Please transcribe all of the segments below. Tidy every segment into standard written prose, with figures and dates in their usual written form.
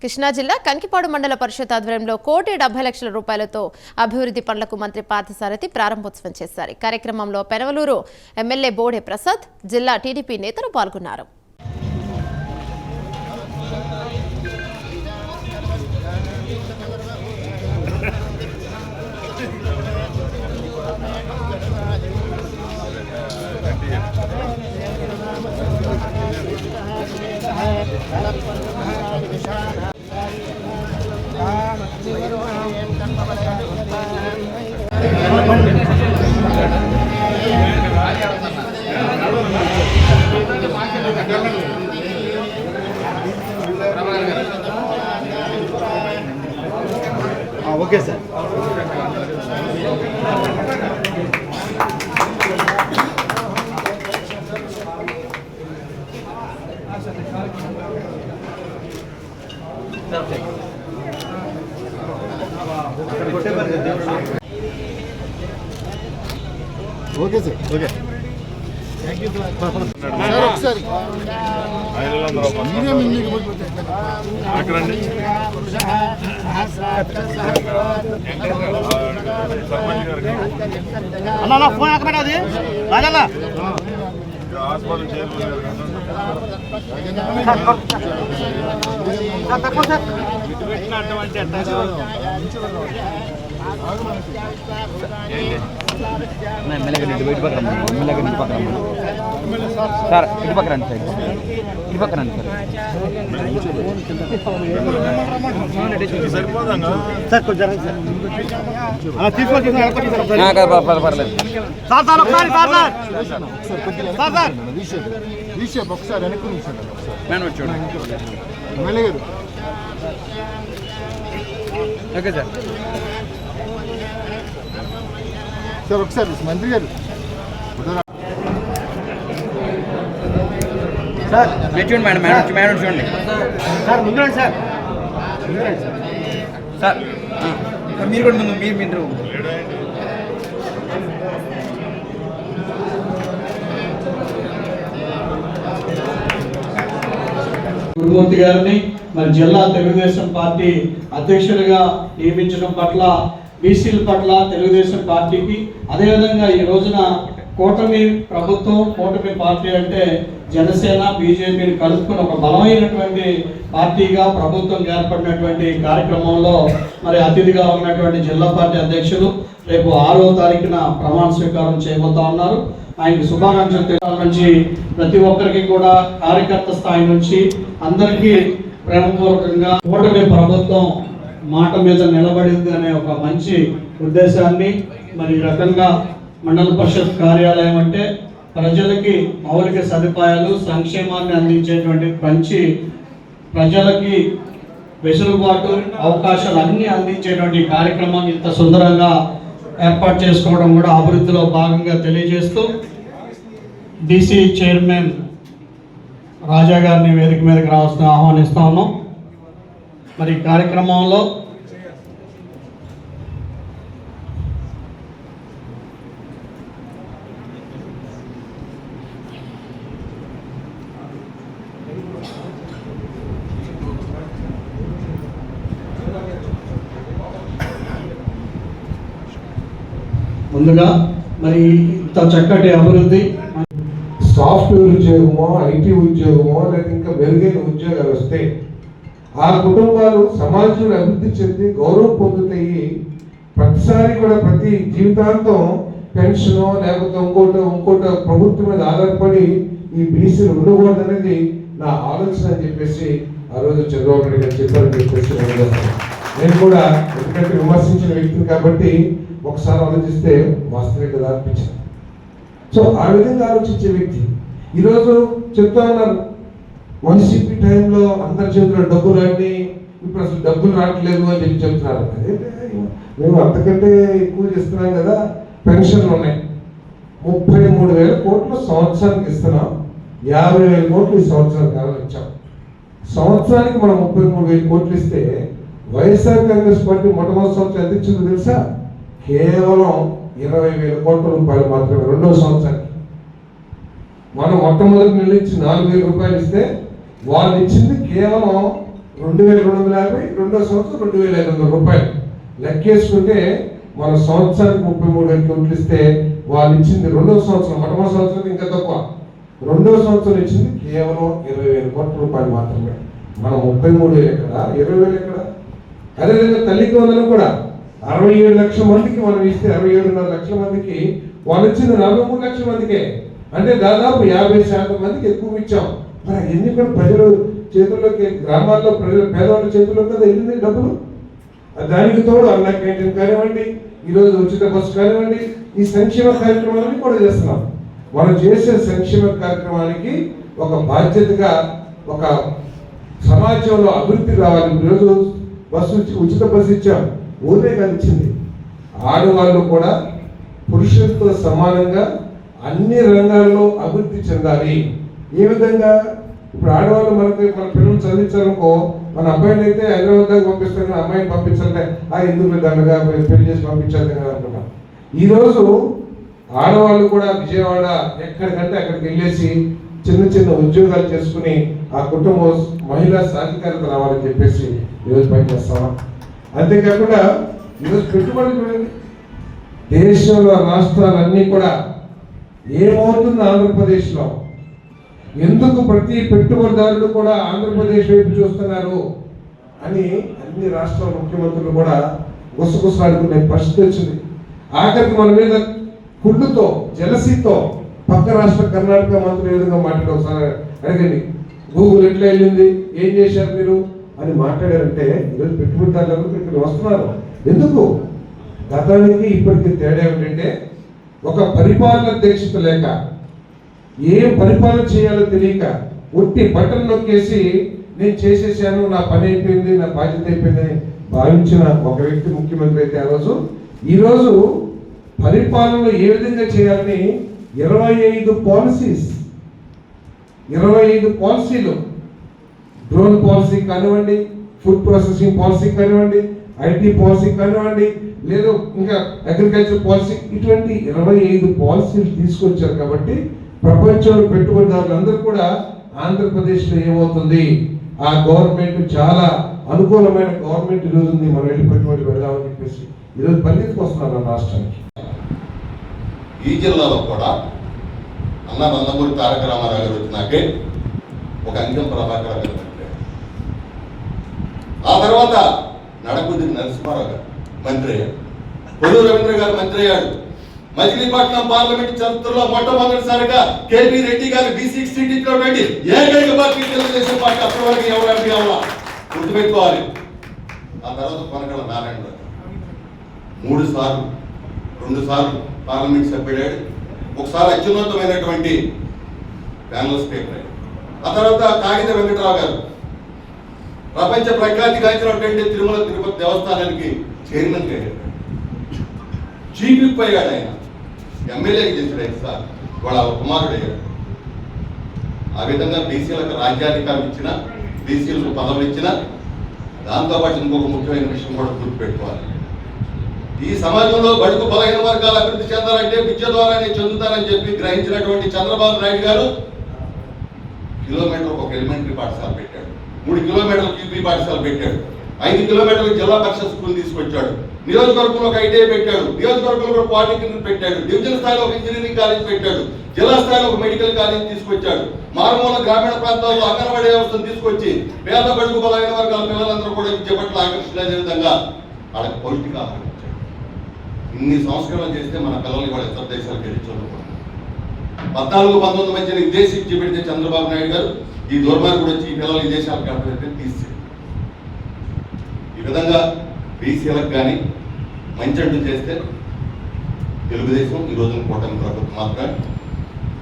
కృష్ణా జిల్లా కంకిపాడు మండల పరిషత్ ఆధ్వర్యంలో 1,70,00,000 రూపాయలతో అభివృద్ధి పనులకు మంత్రి పార్థసారథి ప్రారంభోత్సవం చేశారు. కార్యక్రమంలో పెనవలూరు ఎమ్మెల్యే బోడే ప్రసాద్, జిల్లా టీడీపీ నేతలు పాల్గొన్నారు. Okay sir. Okay sir. Okay, thank you sir. ఒకసారి అన్న ఫోన్ అక్కడ అది రాజన్న తక్కువ సార్. ఇటు పక్కన సార్, ఇటు పక్క రండి సార్, ఇటు పక్క రండి సార్. కొంచెం పర్లేదు సార్. సార్ ఒకసారి ఒకసారి వెనక్కి చూడండి. Okay sir. సార్ ఒకసారి మంత్రి గారు సార్ చూడండి. మేడం చూడండి సార్. ముందు రండి సార్. సార్ మీరు కూడా ముందు మీరు గురుమూర్తి గారిని మరి జిల్లా తెలుగుదేశం పార్టీ అధ్యక్షుడిగా నియమించడం పట్ల, బీసీల పట్ల తెలుగుదేశం పార్టీకి, అదేవిధంగా ఈ రోజున కూటమి ప్రభుత్వం, కూటమి పార్టీ అంటే జనసేన బీజేపీని కలుపుకుని ఒక బలమైనటువంటి పార్టీగా ప్రభుత్వం ఏర్పడినటువంటి కార్యక్రమంలో మరి అతిథిగా ఉన్నటువంటి జిల్లా పార్టీ అధ్యక్షులు రేపు 6వ తారీఖున ప్రమాణ స్వీకారం చేయబోతా ఉన్నారు. ఆయనకు శుభాకాంక్షలు తెలియజేసి ప్రతి ఒక్కరికి కూడా కార్యకర్త స్థాయి నుంచి అందరికీ ప్రేమపూర్వకంగా కూటమి ప్రభుత్వం మాట మీద నిలబడింది అనే ఒక మంచి ఉద్దేశాన్ని, మరి ఈ రకంగా మండల పరిషత్ కార్యాలయం అంటే ప్రజలకి మౌలిక సదుపాయాలు, సంక్షేమాన్ని అందించేటువంటి మంచి, ప్రజలకి వెసులుబాటు, అవకాశాలు అన్నీ అందించేటువంటి కార్యక్రమాన్ని ఇంత సుందరంగా ఏర్పాటు చేసుకోవడం కూడా అభివృద్ధిలో భాగంగా తెలియజేస్తూ డీసీ చైర్మన్ రాజా గారిని వేదిక మీదకి రావాల్సిన ఆహ్వానిస్తా ఉన్నాం. మరి కార్యక్రమంలో ముందుగా మరి ఇంత చక్కటి అభివృద్ధి, సాఫ్ట్వేర్ ఉద్యోగమో, ఐటీ ఉద్యోగమో, లేదా ఇంకా మెరుగైన ఉద్యోగాలు వస్తే ఆ కుటుంబాలు సమాజంలో అభివృద్ధి చెంది గౌరవం పొందుతాయి. ప్రతిసారి కూడా ప్రతి జీవితాంతం పెన్షనో లేకపోతే ఇంకోటో ప్రభుత్వం మీద ఆధారపడి ఈ బీసీలు ఉండకూడదు అనేది నా ఆలోచన అని చెప్పేసి ఆ రోజు చంద్రబాబు నాయుడు గారు చెప్పారని చెప్పేసి నేను కూడా, ఎందుకంటే విమర్శించిన వ్యక్తిని కాబట్టి ఒకసారి ఆలోచిస్తే వాస్తవిక కదా అనిపించింది. సో ఆ విధంగా ఆలోచించే వ్యక్తి ఈరోజు చెప్తా ఉన్నారు, వైసీపీ టైంలో అందరి చేతిలో డబ్బులు అన్నీ, ఇప్పుడు అసలు డబ్బులు రావట్లేదు అని చెప్పి చెప్తున్నారు. మేము అంతకంటే ఎక్కువ చేస్తున్నాం కదా. పెన్షన్లు ఉన్నాయి, 33,000 కోట్లు సంవత్సరానికి ఇస్తున్నాం. 50,000 కోట్లు ఈ సంవత్సరం కాలం ఇచ్చాం. సంవత్సరానికి మనం 33,000 కోట్లు ఇస్తే వైఎస్ఆర్ కాంగ్రెస్ పార్టీ మొట్టమొదటి సంవత్సరం ఎంత ఇచ్చిందో తెలుసా? కేవలం 20,000 కోట్ల రూపాయలు మాత్రమే రెండవ సంవత్సరానికి. మనం మొట్టమొదటి నెల ఇచ్చి 4,000 రూపాయలు ఇస్తే వాళ్ళు ఇచ్చింది కేవలం 2250, రెండో సంవత్సరం 2500 రూపాయలు. లెక్కేసుకుంటే మన సంవత్సరానికి 33,000 కోట్లు ఇస్తే వాళ్ళు ఇచ్చింది రెండో సంవత్సరం, మొట్టమొదటి సంవత్సరం ఇంకా తక్కువ, రెండో సంవత్సరం ఇచ్చింది కేవలం 20,000 కోట్ల రూపాయలు మాత్రమే. మనం 33,000 ఎక్కడ, 20,000 ఎక్కడ? అదేవిధంగా తల్లికి వందనం కూడా 67 లక్షల మందికి మనం ఇస్తే 67.5 లక్షల మందికి, వాళ్ళు ఇచ్చింది 43 లక్షల మందికే. అంటే దాదాపు 50% మందికి ఎక్కువ ఇచ్చాం. మరి ఎన్ని కూడా ప్రజలు చేతుల్లోకి, గ్రామాల్లో ప్రజలు పేదవాళ్ళ చేతుల్లో కదా వెళ్ళింది డబ్బులు. దానికి తోడు అన్న క్యాంటీన్ కానివ్వండి, ఈరోజు ఉచిత బస్సు కానివ్వండి, ఈ సంక్షేమ కార్యక్రమాలని కూడా చేస్తున్నాం. మనం చేసే సంక్షేమ కార్యక్రమానికి ఒక బాధ్యతగా ఒక సమాజంలో అభివృద్ధి రావాలి. ఈరోజు ఉచిత బస్సు ఇచ్చాం, ఊరే కాదు ఇచ్చింది. ఆడవాళ్ళు కూడా పురుషులతో సమానంగా అన్ని రంగాల్లో అభివృద్ధి చెందాలి. ఏ విధంగా? ఇప్పుడు ఆడవాళ్ళు మన పిల్లలు చదివించాలనుకో, మన అబ్బాయిని అయితే హైదరాబాద్ దాకా పంపిస్తాం కానీ అమ్మాయిని పంపించాలంటే ఎందుకు దండగా పెళ్లి చేసి పంపించాలి కదా అనుకున్నాం. ఈరోజు ఆడవాళ్ళు కూడా విజయవాడ ఎక్కడికంటే అక్కడికి వెళ్ళేసి చిన్న చిన్న ఉద్యోగాలు చేసుకుని ఆ కుటుంబం మహిళా సాధికారత రావాలని చెప్పేసి ఈరోజు పనిచేస్తామా. అంతేకాకుండా ఈరోజు పెట్టుబడులు చూడండి, దేశంలో రాష్ట్రాలన్నీ కూడా ఏమవుతుంది ఆంధ్రప్రదేశ్లో, ఎందుకు ప్రతి పెట్టుబడిదారులు కూడా ఆంధ్రప్రదేశ్ వైపు చూస్తున్నారు అని అన్ని రాష్ట్రాల ముఖ్యమంత్రులు కూడా గుసగుసలాడుకునే పరిస్థితి వచ్చింది. ఆఖరికి మన మీద కుళ్ళుతో, జలసీతో పక్క రాష్ట్ర కర్ణాటక మంత్రులు ఏ విధంగా మాట్లాడారు ఒకసారి అడగండి. గూగుల్ ఎట్లా వెళ్ళింది, ఏం చేశారు మీరు అని మాట్లాడారంటే ఈరోజు పెట్టుబడిదారులు ఇక్కడ వస్తున్నారు. ఎందుకు? గతానికి ఇప్పటికీ తేడా ఏమిటంటే, ఒక పరిపాలన దీక్షత లేక, ఏం పరిపాలన చేయాలో తెలియక ఉట్టి బట్టలు నొక్కేసి నేను చేసేసాను, నా పని అయిపోయింది, నా బాధ్యత అయిపోయిందని భావించిన ఒక వ్యక్తి ముఖ్యమంత్రి అయితే ఈరోజు పరిపాలనలో ఏ విధంగా చేయాలని 25 పాలసీలు, డ్రోన్ పాలసీ కానివ్వండి, ఫుడ్ ప్రాసెసింగ్ పాలసీ కానివ్వండి, ఐటీ పాలసీ కానివ్వండి, లేదు ఇంకా అగ్రికల్చర్ పాలసీ, ఇటువంటి 25 పాలసీలు తీసుకొచ్చారు. కాబట్టి ప్రపంచంలో పెట్టుబడిదారులందరూ కూడా ఆంధ్రప్రదేశ్లో ఏమవుతుంది, ఆ గవర్నమెంట్ చాలా అనుకూలమైన గవర్నమెంట్ ఈరోజు ఉంది, మనం వెళ్ళి పెట్టుబడి పెడదామని చెప్పేసి ఈరోజు పరిగెత్తుకు వస్తున్నారు మన రాష్ట్రానికి. ఈ జిల్లాలో కూడా నందమూరి తారక రామారావు గారు వచ్చినాకే ఒక అంగం ప్రభాకర్ గారు మంత్రి, ఆ తర్వాత నడకుదిరి నరసింహారావు గారు మంత్రి అయ్యాడు, కొల్లూరు రవీంద్ర గారు మంత్రి అయ్యాడు. మచిలీపట్నం పార్లమెంట్ చరిత్రలో మొట్టమొదటిసారిగా కేపీ రెడ్డి గారు బీసీకి సీట్ ఇచ్చినటువంటి ఏకైక పార్టీ తెలుగుదేశం పార్టీ. అప్పటి వరకు ఎవరంటే ఎవరా గుర్తుపెట్టుకోవాలి. ఆ తర్వాత కొనగల నారాయణ గారు 3 సార్లు 2 సార్లు పార్లమెంట్ సభ్యుడాడు, ఒకసారి అత్యున్నతమైనటువంటి ప్యానల్ స్పీకర్ అయ్యాడు. ఆ తర్వాత కాగిత వెంకటరావు గారు ప్రపంచ ప్రఖ్యాతి గాంచినటువంటి తిరుమల తిరుపతి దేవస్థానానికి చైర్మన్ అయ్యాడు, చీఫ్ విప్ అయ్యాడు, ఆయన ఎమ్మెల్యేకి చేశాడు, ఆయన సార్ వాళ్ళ కుమారుడు అయ్యాడు. ఆ విధంగా బీసీలకు రాజ్యాధికారం ఇచ్చిన, బీసీలకు పదవులు ఇచ్చిన, దాంతోపాటు ఇంకొక ముఖ్యమైన విషయం కూడా గుర్తుపెట్టుకోవాలి. ఈ సమాజంలో బడుగు బలహీన వర్గాలు అభివృద్ధి చెందాలంటే విద్య ద్వారానే చెందుతారని చెప్పి గ్రహించినటువంటి చంద్రబాబు నాయుడు గారు కిలోమీటర్ ఒక ఎలిమెంటరీ పాఠశాల పెట్టాడు, 3 కిలోమీటర్ల క్యూపీ పాఠశాల పెట్టాడు, 5 కిలోమీటర్ల జిల్లా పరిషత్ స్కూల్ తీసుకొచ్చాడు, నియోజకవర్గంలో ఒక ఐటీఐ పెట్టాడు, నియోజకవర్గంలో ఒక పాలిటెక్నిక్ పెట్టాడు, డివిజన్ స్థాయిలో ఒక ఇంజనీరింగ్ కాలేజ్ పెట్టాడు, జిల్లా స్థాయిలో ఒక మెడికల్ కాలేజ్ తీసుకొచ్చాడు, మారుమూల గ్రామీణ ప్రాంతాల్లో అంగన్వాడీ వ్యవస్థను తీసుకొచ్చి పేద బడుగు బలహీన వర్గాల పిల్లలందరూ కూడా విద్య పట్ల ఆకర్షించే విధంగా వాళ్ళకి పౌష్టికాహారం ఇచ్చాడు. ఇన్ని సంస్కరణలు చేస్తే మన పిల్లలు కూడా ఇతర దేశాలకు వెళ్ళి చదువుకుంటారు. 14-19 మధ్యన విదేశీ విద్య పెడితే చంద్రబాబు నాయుడు గారు ఈ దుర్మార్గుడు వచ్చి ఈ పిల్లలు ఈ దేశాలకు కట్టబెడితే తీసేది. ఈ విధంగా బీసీలకు కానీ మంచి అంటూ చేస్తే తెలుగుదేశం ఈ రోజున కూటమి ప్రభుత్వం మాత్రమే.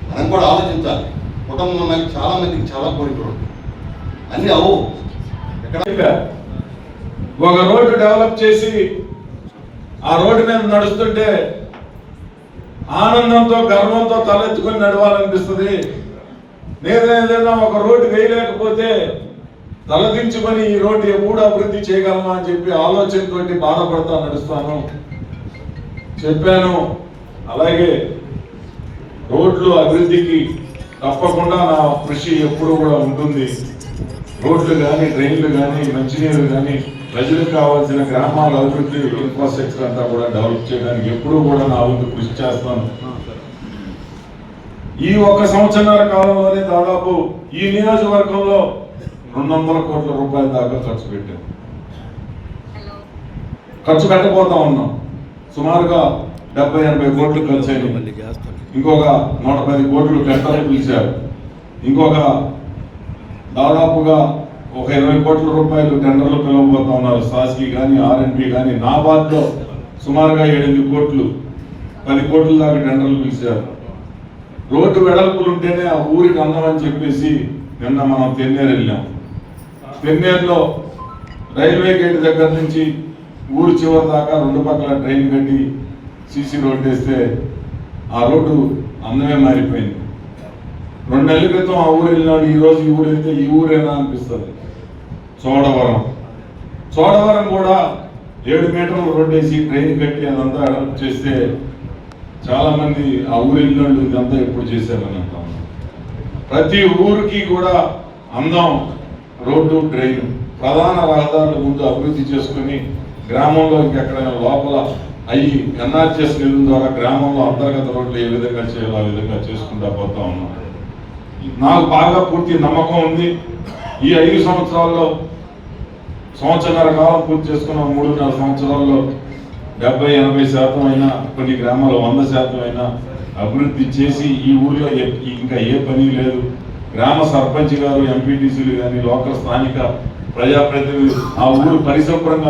మనం కూడా ఆలోచించాలి. కుటుంబంలో నాకు చాలా మందికి చాలా కోరికలు ఉంటాయి, అన్నీ అవు. ఎక్కడ ఒక రోడ్డు డెవలప్ చేసి ఆ రోడ్డు మీద నడుస్తుంటే ఆనందంతో గర్వంతో తలెత్తుకొని నడవాలనిపిస్తుంది. నేనేదైనా ఒక రోడ్డు వేయలేకపోతే తలదించుకొని ఈ రోడ్డు ఎప్పుడు అభివృద్ధి చేయగలమా అని చెప్పి ఆలోచనతోటి బాధపడతా నడుస్తాను చెప్పాను. అలాగే రోడ్లు అభివృద్ధికి తప్పకుండా నా కృషి ఎప్పుడు కూడా ఉంటుంది. రోడ్లు కానీ, డ్రైన్లు కానీ, మంచినీరు కానీ, ప్రజలకు కావాల్సిన గ్రామాల అభివృద్ధి, ఇన్ఫ్రాస్ట్రక్చర్ అంతా కూడా డెవలప్ చేయడానికి ఎప్పుడూ కూడా నా వంతు కృషి చేస్తాను. ఈ 1 సంవత్సరాల కాలంలోనే దాదాపు ఈ నియోజకవర్గంలో 200 కోట్ల రూపాయల దాకా ఖర్చు పెట్టాం. ఖర్చు పెట్టబోతా ఉన్నాం. సుమారుగా 70-80 కోట్లు ఖర్చు అయింది. ఇంకొక 110 కోట్లు టెండర్లు పిలిచారు. ఇంకొక దాదాపుగా ఒక 20 కోట్ల రూపాయలు టెండర్లు పిలవబోతా ఉన్నారు. సాస్కి కానీ, ఆర్ఎన్బి కానీ, నాబార్డ్లో సుమారుగా 7 కోట్లు, 10 కోట్ల దాకా టెండర్లు పిలిచారు. రోడ్డు వెడల్పులు ఉంటేనే ఆ ఊరికి అందం అని చెప్పేసి నిన్న మనం తెన్నేరు వెళ్ళాం. తెన్నేరులో రైల్వే గేట్ దగ్గర నుంచి ఊరు చివరి దాకా 2 పక్కల ట్రైన్ కట్టి సీసీ రోడ్డు వేస్తే ఆ రోడ్డు అందమే మారిపోయింది. 2 నెలల క్రితం ఆ ఊరు వెళ్ళినాడు, ఈ రోజు ఈ ఊరు వెళ్తే ఈ ఊరేనా అనిపిస్తుంది. చోడవరం కూడా 7 మీటర్ల రోడ్డు వేసి ట్రైన్ కట్టి అదంతా అడాప్ట్ చేస్తే చాలా మంది ఆ ఊరు వెళ్ళినాళ్ళు ఇదంతా ఎప్పుడు చేశారని అంటా ఉన్నారు. ప్రతి ఊరికి కూడా అందం రోడ్డు, ట్రైన్, ప్రధాన రహదారుల ముందు అభివృద్ధి చేసుకుని గ్రామంలో ఇంకెక్కడైనా లోపల అయ్యి ఎన్ఆర్జీఎస్ నిధుల ద్వారా గ్రామంలో అంతర్గత రోడ్లు ఏ విధంగా చేయాలో ఆ విధంగా చేసుకుంటా పోతా ఉన్నాం. నాకు బాగా పూర్తి నమ్మకం ఉంది. ఈ 5 సంవత్సరాల్లో, సంవత్సరాల కాలం పూర్తి చేసుకున్న 3.5 సంవత్సరాల్లో 70-80% అయినా, కొన్ని గ్రామాలు 100% అయినా అభివృద్ధి చేసి ఈ ఊర్లో ఇంకా ఏ పని లేదు. గ్రామ సర్పంచ్ గారు, ఎంపీటీసీలు కానీ, లోకల్ స్థానిక ప్రజాప్రతినిధులు ఆ ఊరు పరిశుభ్రంగా